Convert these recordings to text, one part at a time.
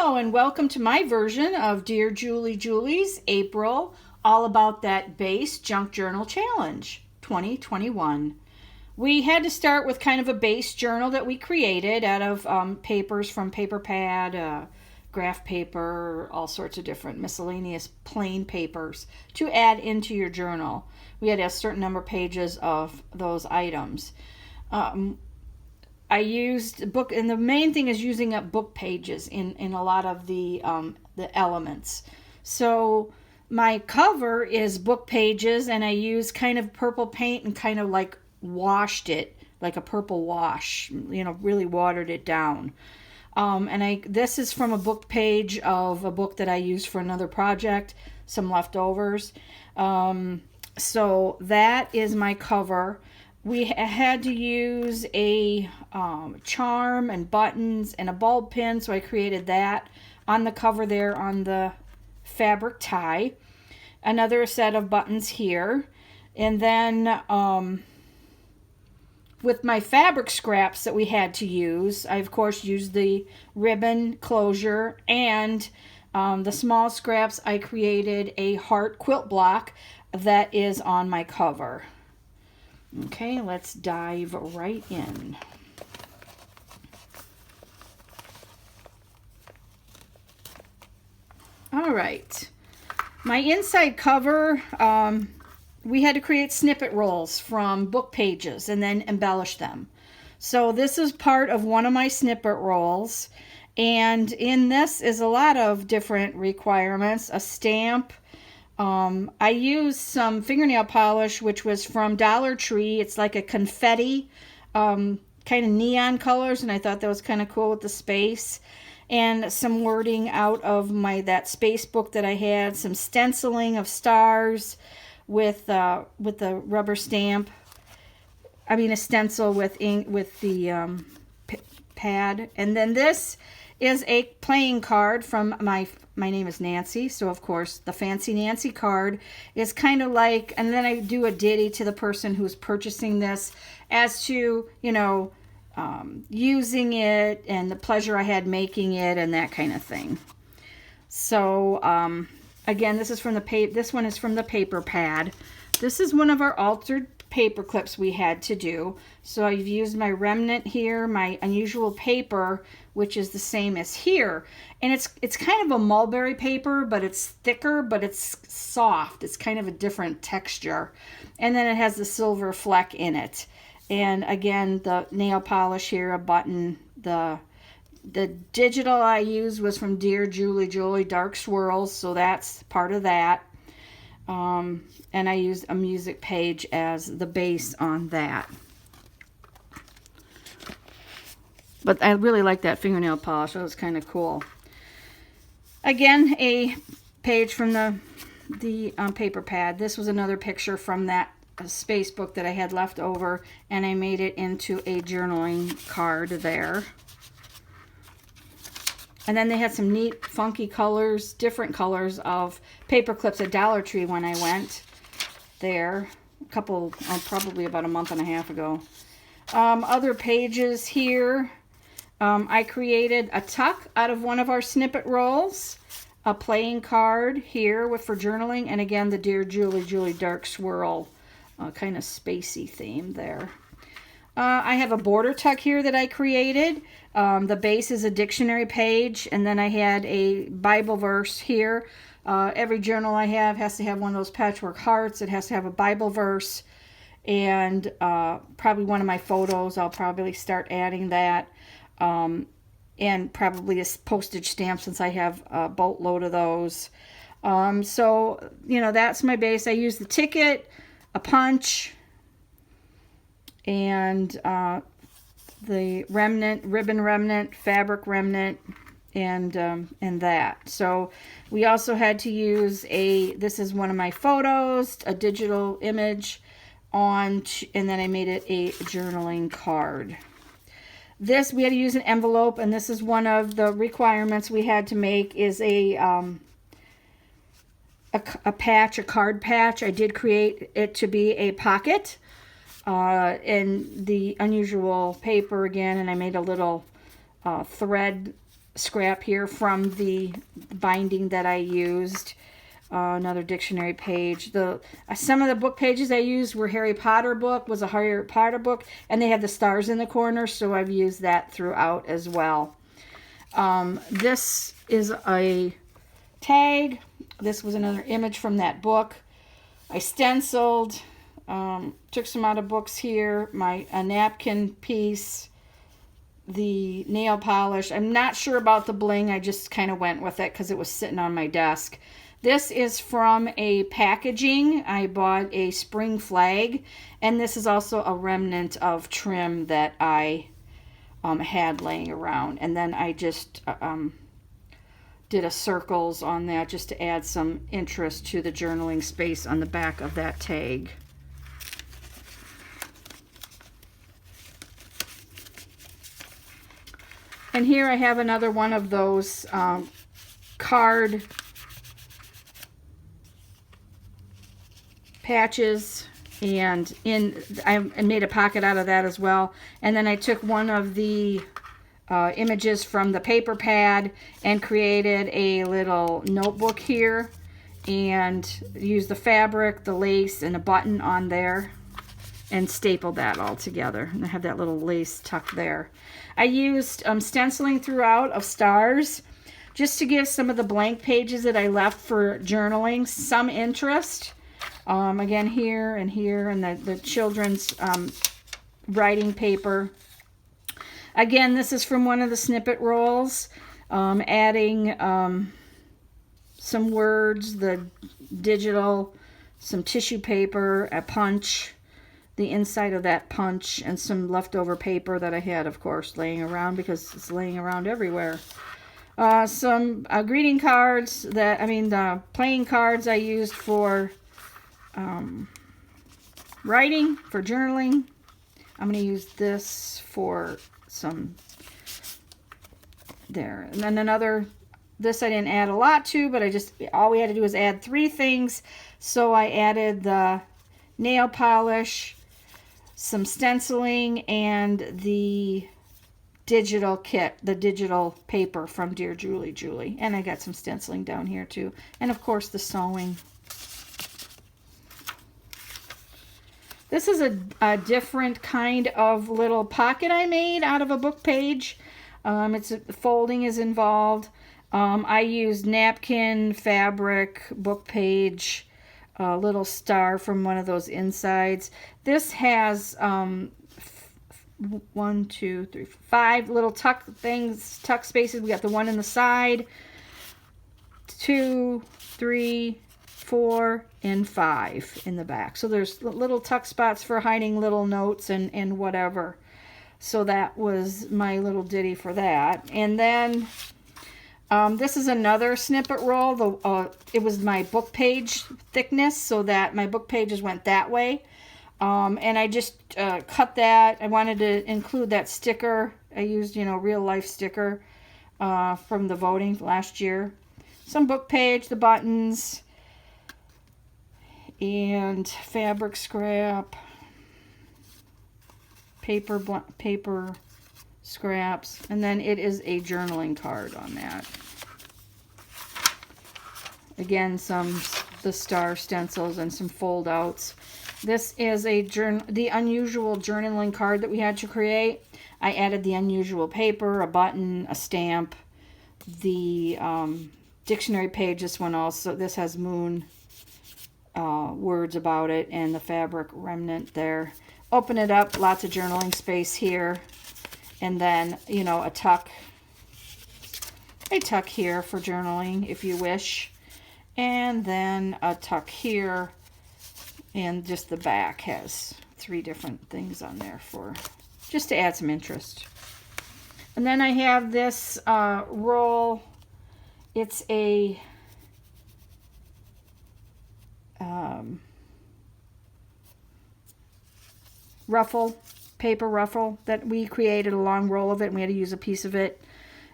Hello and welcome to my version of Dear Julie Julie's April All About That Base Junk Journal Challenge 2021. We had to start with kind of a base journal that we created out of papers from paper pad, graph paper, all sorts of different miscellaneous plain papers to add into your journal. We had a certain number of pages of those items. I used book, and the main thing is using up book pages in a lot of the elements. So my cover is book pages, and I used kind of purple paint and kind of like washed it like a purple wash, really watered it down. This is from a book page of a book that I used for another project, some leftovers. So that is my cover. We had to use a charm and buttons and a bulb pin, so I created that on the cover there on the fabric tie. Another set of buttons here. And then with my fabric scraps that we had to use, I of course used the ribbon closure, and the small scraps I created a heart quilt block that is on my cover. Okay, let's dive right in. All right, my inside cover, we had to create snippet rolls from book pages and then embellish them. So this is part of one of my snippet rolls, and in this is a lot of different requirements. A stamp. I used some fingernail polish, which was from Dollar Tree. It's like a confetti, kind of neon colors, and I thought that was kind of cool with the space. And some wording out of that space book that I had. Some stenciling of stars with the rubber stamp. I mean a stencil with ink with the pad. And then this is a playing card from my name is Nancy, so of course the Fancy Nancy card is kind of like, and then I do a ditty to the person who's purchasing this as to, using it and the pleasure I had making it and that kind of thing. So again, this is from this one is from the paper pad. This is one of our altered paper clips we had to do. So I've used my remnant here, my unusual paper, which is the same as here. And it's kind of a mulberry paper, but it's thicker, but it's soft. It's kind of a different texture. And then it has the silver fleck in it. And again, the nail polish here, a button. The digital I used was from Dearjuliejulie Dark Swirls, so that's part of that. And I used a music page as the base on that. But I really like that fingernail polish. That was kind of cool. Again, a page from the paper pad. This was another picture from that space book that I had left over, and I made it into a journaling card there. And then they had some neat, funky colors, different colors of paper clips at Dollar Tree when I went there probably about a month and a half ago. Other pages here. I created a tuck out of one of our snippet rolls, a playing card here for journaling, and again the Dearjuliejulie Dark Swirl kind of spacey theme there. I have a border tuck here that I created. The base is a dictionary page, and then I had a Bible verse here. Every journal I have has to have one of those patchwork hearts. It has to have a Bible verse, and probably one of my photos. I'll probably start adding that, and probably a postage stamp since I have a boatload of those. So, that's my base. I use the ticket, a punch, and the remnant, ribbon remnant, fabric remnant, and that. So we also had to use this is one of my photos, a digital image and then I made it a journaling card. This, we had to use an envelope, and this is one of the requirements we had to make is a patch, a card patch. I did create it to be a pocket. And the unusual paper again, and I made a little thread scrap here from the binding that I used. Another dictionary page. Some of the book pages I used were Harry Potter book, was a Harry Potter book, and they had the stars in the corner, so I've used that throughout as well. This is a tag. This was another image from that book. I stenciled, took some out of books here, a napkin piece, the nail polish. I'm not sure about the bling. I just kind of went with it because it was sitting on my desk. This is from a packaging. I bought a spring flag, and this is also a remnant of trim that I had laying around. And then I just did a circles on that just to add some interest to the journaling space on the back of that tag. And here I have another one of those card patches, and I made a pocket out of that as well. And then I took one of the images from the paper pad and created a little notebook here, and used the fabric, the lace, and a button on there, and stapled that all together. And I have that little lace tucked there. I used stenciling throughout of stars just to give some of the blank pages that I left for journaling some interest. Again, here and here, and the children's writing paper. Again, this is from one of the snippet rolls, adding some words, the digital, some tissue paper, a punch, the inside of that punch, and some leftover paper that I had, of course, laying around because it's laying around everywhere. Some greeting cards, the playing cards I used for writing, for journaling. I'm going to use this for some there. And then this I didn't add a lot to, but all we had to do was add 3 things. So I added the nail polish, some stenciling, and the digital kit, the digital paper from Dearjuliejulie. And I got some stenciling down here too. And of course the sewing. This is a different kind of little pocket I made out of a book page. Folding is involved. I used napkin, fabric, book page, a little star from one of those insides. This has 5 little tuck spaces. We got the one in the side, 2, 3, 4, and 5 in the back. So there's little tuck spots for hiding little notes and whatever. So that was my little ditty for that. And then this is another snippet roll. It was my book page thickness, so that my book pages went that way. And I just cut that. I wanted to include that sticker. I used, real life sticker from the voting last year. Some book page, the buttons, and fabric scrap, paper scraps, and then it is a journaling card on that. Again, the star stencils and some fold outs. This is the unusual journaling card that we had to create. I added the unusual paper, a button, a stamp, the dictionary page. This one also, this has moon words about it, and the fabric remnant there. Open it up, lots of journaling space here, and then a tuck here for journaling if you wish, and then a tuck here, and just the back has 3 different things on there for just to add some interest. And then I have this roll. It's a paper ruffle that we created, a long roll of it, and we had to use a piece of it.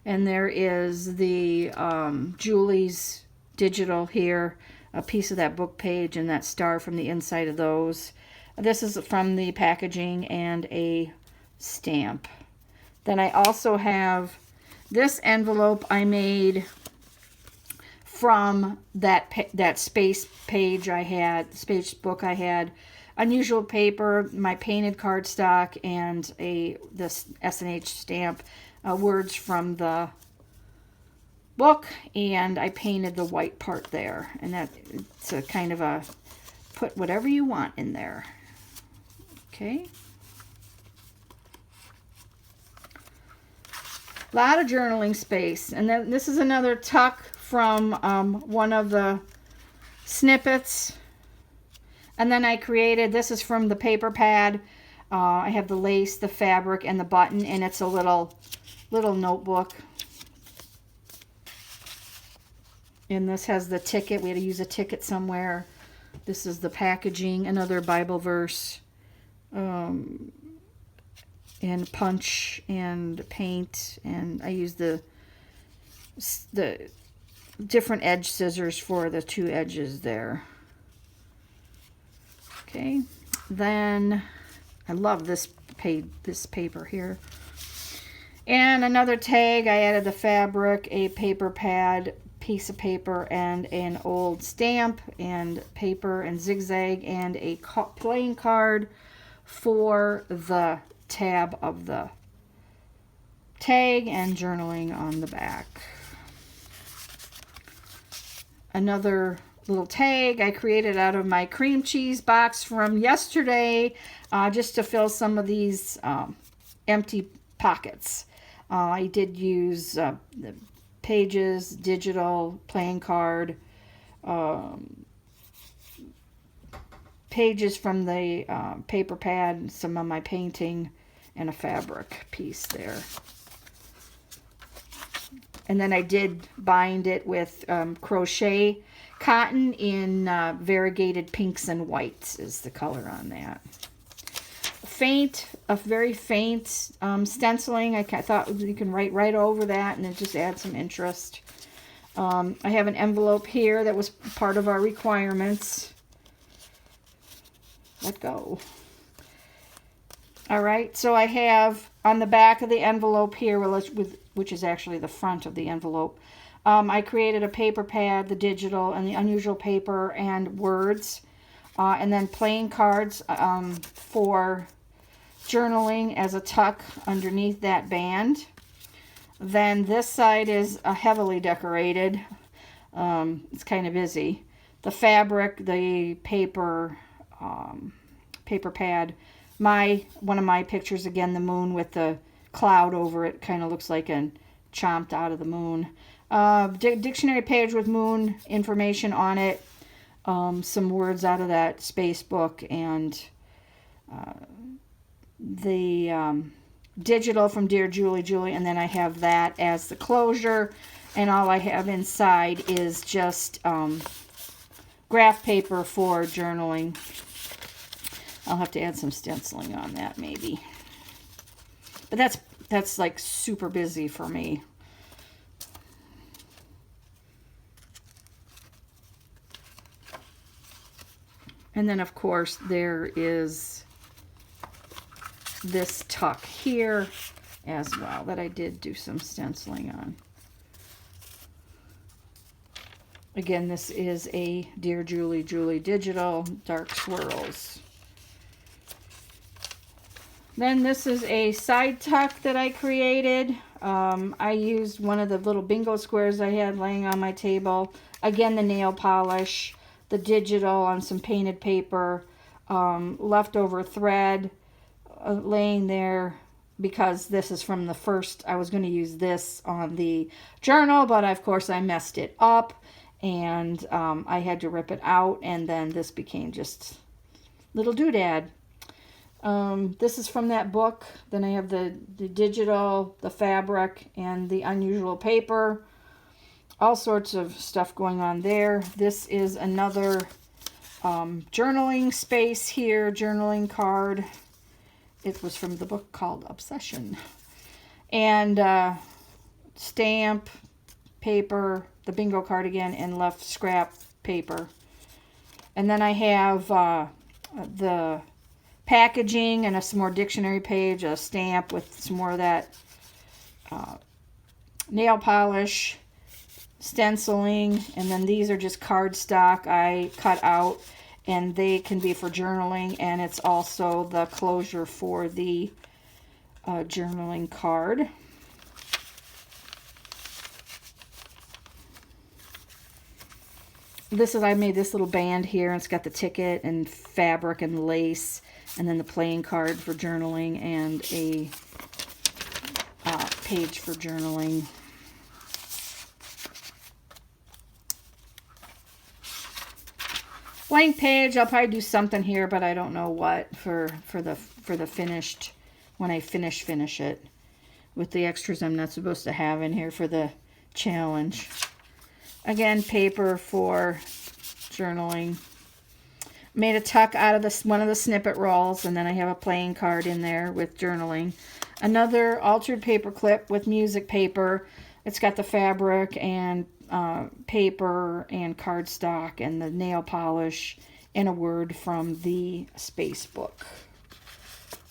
And there is the Julie's digital here, a piece of that book page, and that star from the inside of those. This is from the packaging, and a stamp. Then I also have This envelope I made from that space page I had, space book I had. Unusual paper, my painted cardstock, and this S&H stamp, words from the book, and I painted the white part there. And it's a kind of a, put whatever you want in there. Okay. A lot of journaling space. And then this is another tuck from one of the snippets. And then I created, this is from the paper pad. I have the lace, the fabric, and the button, and it's a little notebook. And this has the ticket. We had to use a ticket somewhere. This is the packaging, another Bible verse, and punch and paint. And I used the different edge scissors for the two edges there. Okay, then I love this paper here. And another tag, I added the fabric, a paper pad, piece of paper, and an old stamp, and paper, and zigzag, and a playing card for the tab of the tag, and journaling on the back. Another little tag I created out of my cream cheese box from yesterday, just to fill some of these empty pockets. I did use the pages, digital, playing card, pages from the paper pad, some of my painting, and a fabric piece there. And then I did bind it with crochet cotton in variegated pinks and whites is the color on that. A very faint stenciling. I thought you can write right over that and then just add some interest. I have an envelope here that was part of our requirements. Let go. All right, so I have on the back of the envelope here, which is actually the front of the envelope, I created a paper pad, the digital, and the unusual paper, and words, and then playing cards for journaling as a tuck underneath that band. Then this side is heavily decorated. It's kind of busy. The fabric, the paper, paper pad. One of my pictures, again, the moon with the cloud over it, kind of looks like a chomped out of the moon. Dictionary page with moon information on it. Some words out of that space book, and the digital from Dearjuliejulie, and then I have that as the closure, and all I have inside is just graph paper for journaling. I'll have to add some stenciling on that maybe, but that's like super busy for me. And then of course there is this tuck here as well that I did do some stenciling on. Again, this is a Dearjuliejulie digital, dark swirls. Then this is a side tuck that I created. I used one of the little bingo squares I had laying on my table. Again, the nail polish, the digital on some painted paper, leftover thread laying there, because this is from the first. I was going to use this on the journal, but of course I messed it up, and I had to rip it out, and then this became just little doodad. This is from that book. Then I have the digital, the fabric, and the unusual paper. All sorts of stuff going on there. This is another journaling space here, journaling card. It was from the book called Obsession. And stamp, paper, the bingo card again, and left scrap paper. And then I have the packaging and some more dictionary page, a stamp with some more of that nail polish, stenciling, and then these are just cardstock I cut out, and they can be for journaling, and it's also the closure for the journaling card. I made this little band here, and it's got the ticket and fabric and lace, and then the playing card for journaling, and a page for journaling. Blank page. I'll probably do something here, but I don't know what for the finished, when I finish it with the extras I'm not supposed to have in here for the challenge. Again, paper for journaling. Made a tuck out of one of the snippet rolls, and then I have a playing card in there with journaling. Another altered paper clip with music paper. It's got the fabric and paper and cardstock and the nail polish and a word from the space book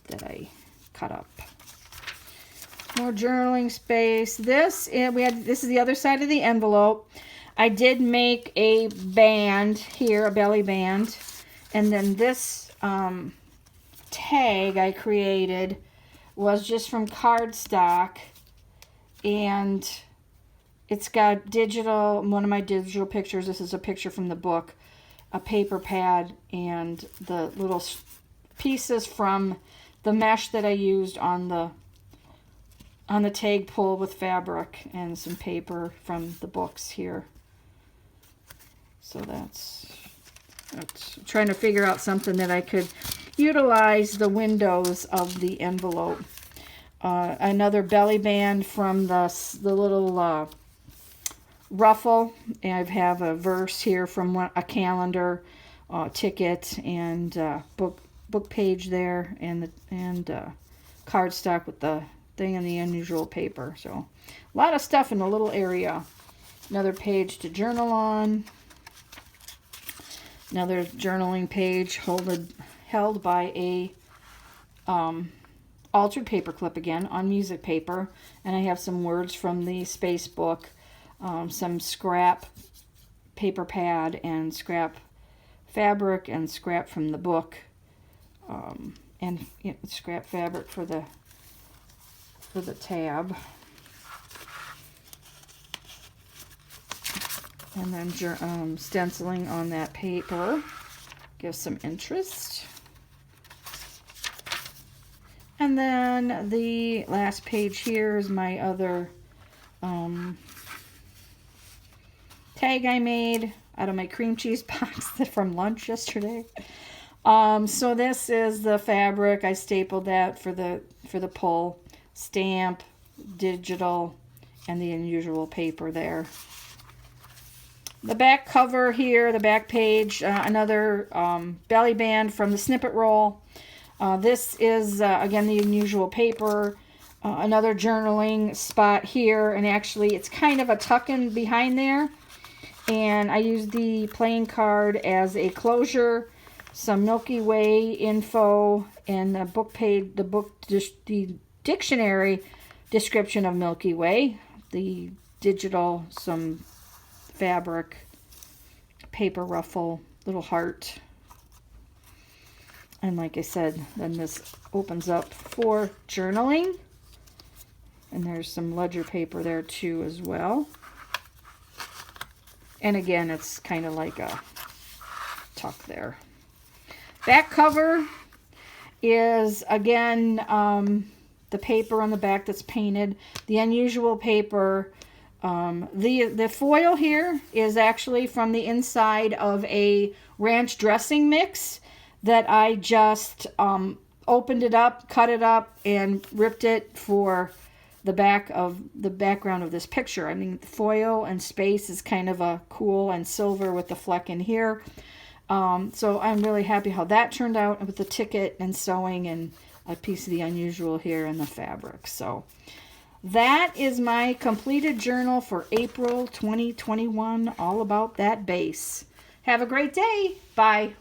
that I cut up. More journaling space. This is the other side of the envelope. I did make a band here, a belly band, and then this tag I created was just from cardstock, and it's got one of my digital pictures. This is a picture from the book, a paper pad, and the little pieces from the mesh that I used on the tag pull with fabric, and some paper from the books here. So that's trying to figure out something that I could utilize the windows of the envelope. Another belly band from the little ruffle. I have a verse here from a calendar, ticket, and book page there, and cardstock with the thing and the unusual paper. So a lot of stuff in a little area. Another page to journal on. Another journaling page held by a altered paper clip again on music paper, and I have some words from the space book, some scrap paper pad and scrap fabric and scrap from the book, and scrap fabric for the tab. And then stenciling on that paper gives some interest. And then the last page here is my other tag I made out of my cream cheese box from lunch yesterday. So this is the fabric. I stapled that for the pull, stamp, digital, and the unusual paper there. The back cover here, the back page, another belly band from the snippet roll. This is, again, the unusual paper. Another journaling spot here, and actually it's kind of a tuck-in behind there. And I used the playing card as a closure, some Milky Way info, and the book page, the dictionary description of Milky Way, the digital, some fabric, paper ruffle, little heart. And like I said, then this opens up for journaling. And there's some ledger paper there too as well. And again, it's kind of like a tuck there. Back cover is, again, the paper on the back that's painted. The unusual paper. The foil here is actually from the inside of a ranch dressing mix that I just opened it up, cut it up, and ripped it for the background of this picture. I mean, foil and space is kind of a cool, and silver with the fleck in here. So I'm really happy how that turned out with the ticket and sewing and a piece of the unusual here and the fabric. So that is my completed journal for April 2021, all about that base. Have a great day. Bye.